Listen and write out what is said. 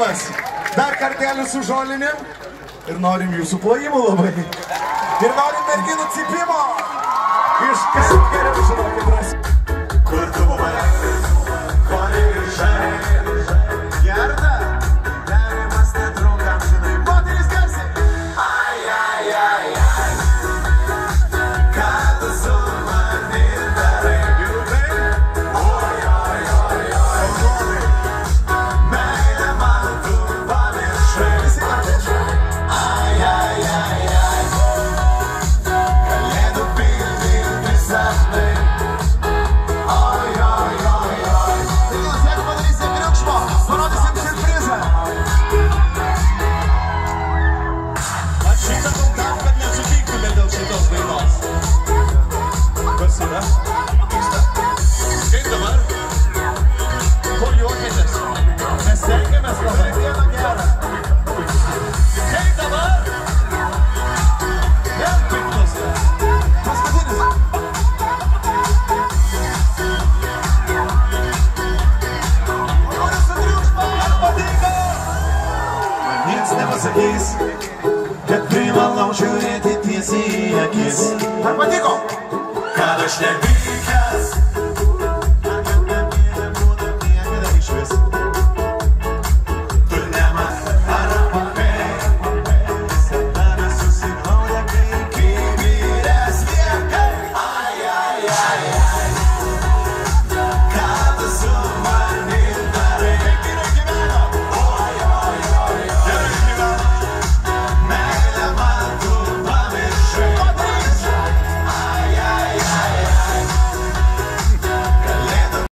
Labas. Dar kartelį su žolinėm. Ir norim jūsų plojimų labai. Ir norim merginų cipimo. Iškart geriau žinokit ras. Kur tu buvai? Ko negrįžai? Gerda? Nerimas netrunkam, žinai. Moteris garsiai. Ai, ai, ai, ai. Ką tu su manim darai? Ilgai? Oi, oi, oi, oi. Meilę man tu pamiršai. Visi kartu. Ai, ai, ai, ai. Kalėdų pilni sapnai. Oi, oi, oi, oi. Tikilas, jeigu padarysim triukšmo, parodysim siurprizą. Aš šitą tam, kad nesupyktume dėl šitos dainos. Kas yra? Vyksta. Kaip dabar? Ko juokėtės? Mes stengiamės labai vieną gerą. Kaip dabar? Vėl piktus. Paskutinis. Noriu su triukšmo, ar patinka? Man nieks nepasakys, kad privalau žiūrėti tiesiai į akis. Ar patiko? Kad aš nebijoju.